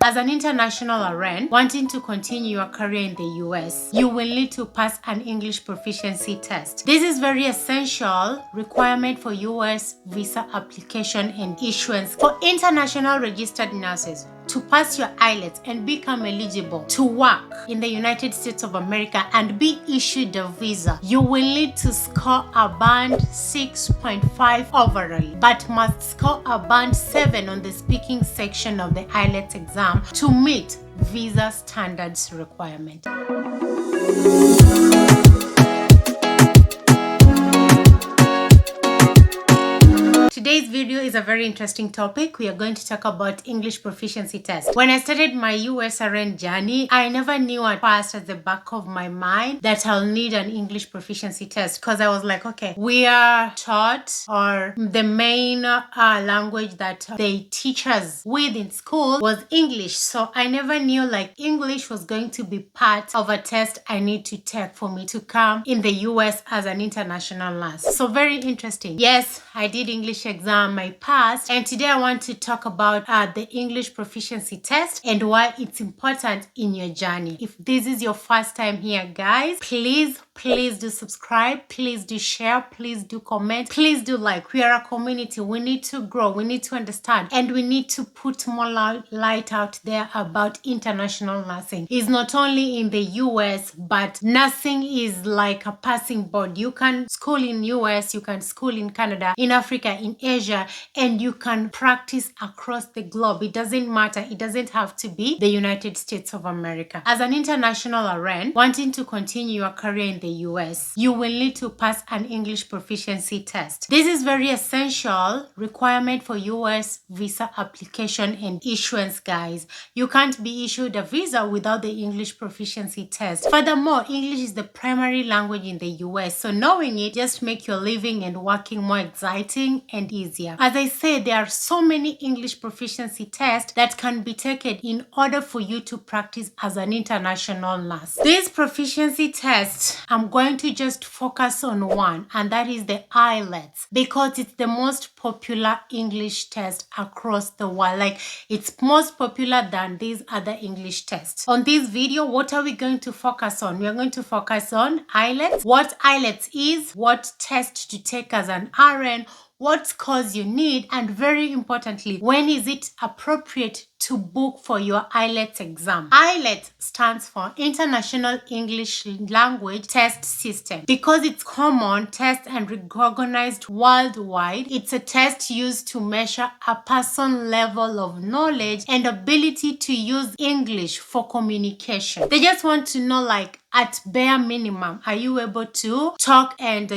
As an international RN wanting to continue your career in the US, you will need to pass an English proficiency test. This is very essential requirement for US visa application and issuance for international registered nurses. To pass your IELTS and become eligible to work in the United States of America and be issued a visa, you will need to score a band 6.5 overall, but must score a band 7 on the speaking section of the IELTS exam to meet visa standards requirement. Today's video is a very interesting topic. We are going to talk about English proficiency test. When I started my USRN journey, I never knew at first at the back of my mind that I'll need an English proficiency test, because I was like, okay, we are taught, or the main language that they teach us with in school was English. So I never knew like English was going to be part of a test I need to take for me to come in the US as an international nurse. So very interesting. Yes, I did English exam, I passed, and today I want to talk about the English proficiency test and why it's important in your journey. If this is your first time here, guys, please do subscribe, please do share, please do comment, please do like. We are a community. We need to grow, we need to understand, and we need to put more light out there about international nursing. It's not only in the US, but nursing is like a passing board. You can school in US, you can school in Canada, in Africa, in Asia, and you can practice across the globe. It doesn't matter. It doesn't have to be the United States of America. As an international RN wanting to continue your career in the US, you will need to pass an English proficiency test. This is very essential requirement for US visa application and issuance, guys. You can't be issued a visa without the English proficiency test. Furthermore, English is the primary language in the US, so knowing it just make your living and working more exciting and easier. As I said, there are so many English proficiency tests that can be taken in order for you to practice as an international nurse. This proficiency test, I'm going to just focus on one, and that is the IELTS, because it's the most popular English test across the world. Like, it's most popular than these other English tests. On this video, what are we going to focus on? We are going to focus on IELTS, what IELTS is, what test to take as an RN, what scores you need, and very importantly, when is it appropriate to book for your IELTS exam. IELTS stands for International English Language Test System. Because it's common test and recognized worldwide, it's a test used to measure a person's level of knowledge and ability to use English for communication. They just want to know, like, at bare minimum, are you able to talk and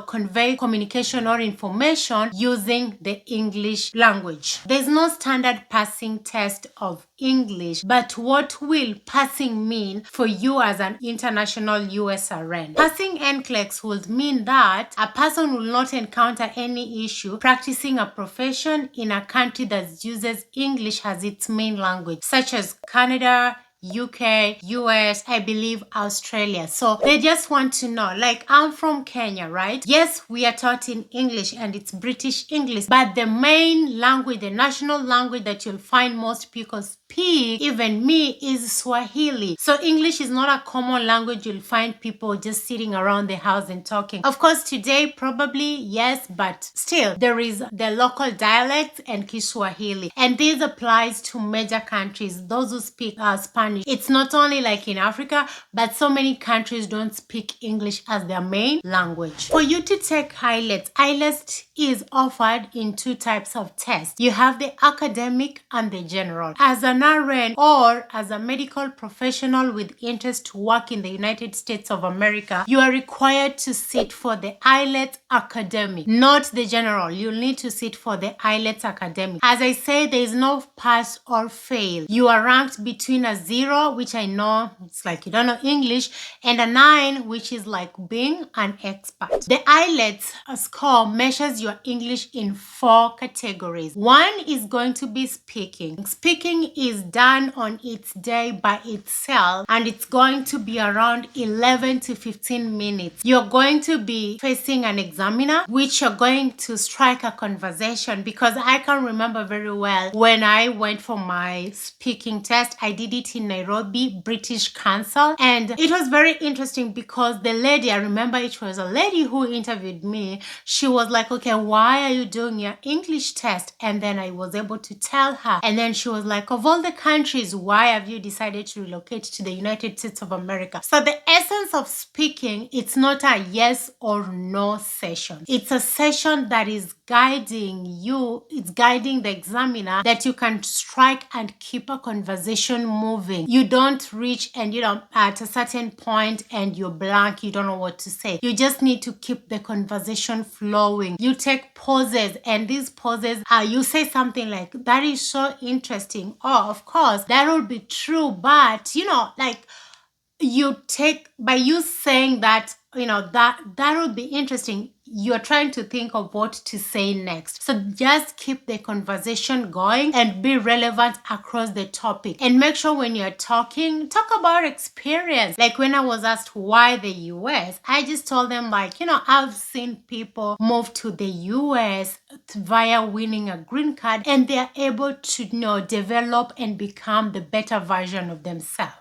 convey communication or information using the English language? There's no standard passing test of English, but what will passing mean for you as an international USRN? Passing Nclex would mean that a person will not encounter any issue practicing a profession in a country that uses English as its main language, such as Canada, UK, US, I believe Australia. So they just want to know, like, I'm from Kenya, right? Yes, we are taught in English and it's British English, but the main language, the national language that you'll find most people speak, even me, is Swahili. So English is not a common language you'll find people just sitting around the house and talking. Of course, today probably yes, but still there is the local dialect and Kiswahili, and this applies to major countries, those who speak Spanish. It's not only like in Africa, but so many countries don't speak English as their main language. For you to take IELTS is offered in two types of tests. You have the academic and the general. As an RN or as a medical professional with interest to work in the United States of America, you are required to sit for the IELTS academic, not the general. You'll need to sit for the IELTS academic. As I say, there is no pass or fail. You are ranked between a 0, which I know it's like you don't know English, and a 9, which is like being an expert. The IELTS score measures your English in 4 categories. One is going to be speaking. Speaking is done on its day by itself, and it's going to be around 11 to 15 minutes. You're going to be facing an examiner, which you're going to strike a conversation, because I can remember very well when I went for my speaking test. I did it in Nairobi, British Council, and it was very interesting because the lady, I remember it was a lady who interviewed me. She was like, okay, why are you doing your English test? And then I was able to tell her, and then she was like, of all the countries, why have you decided to relocate to the United States of America? So the essence of speaking, it's not a yes or no session. It's a session that is guiding you, it's guiding the examiner, that you can strike and keep a conversation moving. You don't reach and at a certain point and you're blank, you don't know what to say. You just need to keep the conversation flowing. You take pauses, and these pauses you say something like, that is so interesting. Oh, of course that will be true, but you take, by you saying that, that would be interesting, you're trying to think of what to say next. So just keep the conversation going and be relevant across the topic, and make sure when you're talking, talk about experience. Like when I was asked why the US, I just told them I've seen people move to the US via winning a green card, and they're able to develop and become the better version of themselves.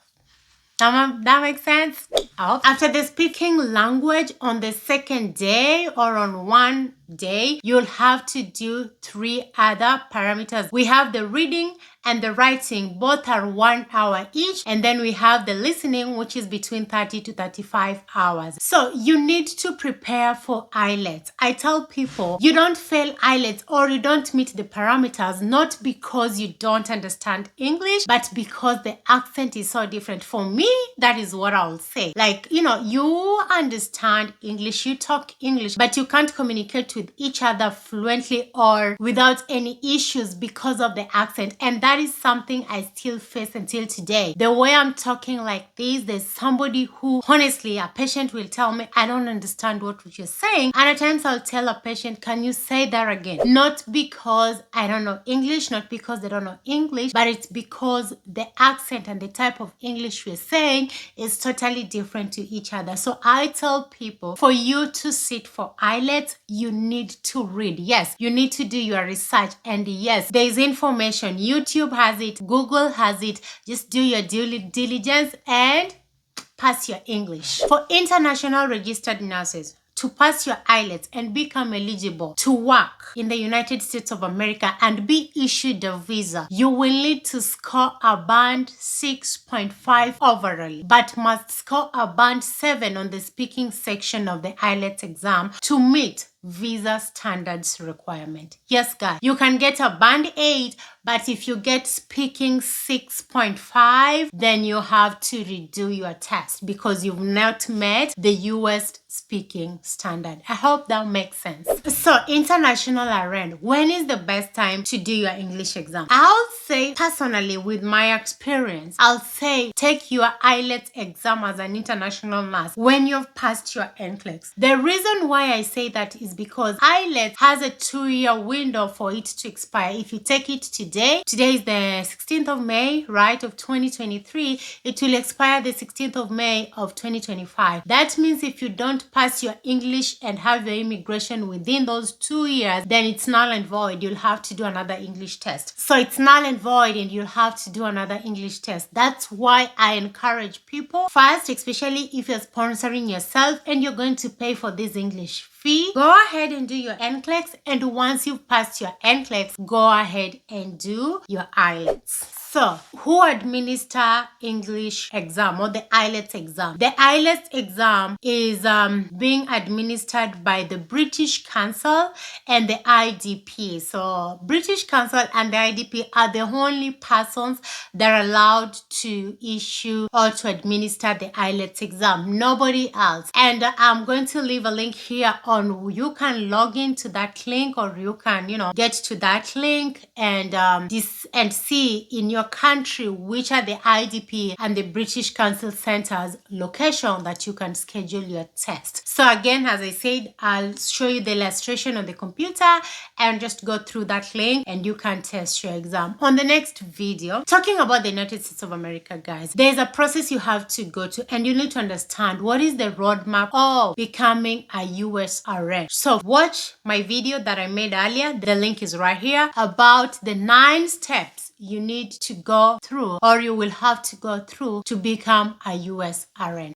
That makes sense? After the speaking language, on the second day or on one day, you'll have to do 3 other parameters. We have the reading and the writing, both are 1 hour each, and then we have the listening, which is between 30 to 35 hours. So you need to prepare for IELTS. I tell people, you don't fail IELTS or you don't meet the parameters not because you don't understand English, but because the accent is so different. For me, that is what I'll say. You understand English, you talk English, but you can't communicate with each other fluently or without any issues because of the accent. And that is something I still face until today. The way I'm talking like this, there's somebody who, honestly, a patient will tell me, I don't understand what you're saying. And at times I'll tell a patient, can you say that again? Not because I don't know English, not because they don't know English, but it's because the accent and the type of English we're saying is totally different to each other. So I tell people, for you to sit for IELTS, you need to read. Yes, you need to do your research. And yes, there's information. YouTube has it, Google has it. Just do your due diligence and pass your English. For international registered nurses, to pass your IELTS and become eligible to work in the United States of America and be issued a visa, you will need to score a band 6.5 overall, but must score a band 7 on the speaking section of the IELTS exam to meet visa standards requirement. Yes, guys, you can get a band 8, but if you get speaking 6.5, then you have to redo your test because you've not met the US speaking standard. I hope that makes sense. So international RN, when is the best time to do your English exam? I'll say, personally, with my experience, I'll say take your IELTS exam as an international nurse when you've passed your Nclex. The reason why I say that is because IELTS has a 2-year window for it to expire. If you take it today is the 16th of May, right, of 2023, it will expire the 16th of May of 2025. That means if you don't pass your English and have your immigration within those 2 years, then it's null and void. You'll have to do another English test. So it's null and void and you'll have to do another English test. That's why I encourage people, first, especially if you're sponsoring yourself and you're going to pay for this English fee, go ahead and do your Nclex, and once you've passed your Nclex, go ahead and do your IELTS. So, who administer English exam or the IELTS exam? The IELTS exam is being administered by the British Council and the IDP. So, British Council and the IDP are the only persons that are allowed to issue or to administer the IELTS exam. Nobody else. And I'm going to leave a link here on, you can log into that link, or you can, get to that link and see in your country which are the IDP and the British Council Centers location that you can schedule your test. So again, as I said, I'll show you the illustration on the computer and just go through that link and you can test your exam. On the next video, talking about the United States of America, guys, there's a process you have to go to and you need to understand what is the roadmap of becoming a USRN. So watch my video that I made earlier. The link is right here about the 9 steps you need to go through, or you will have to go through, to become a USRN.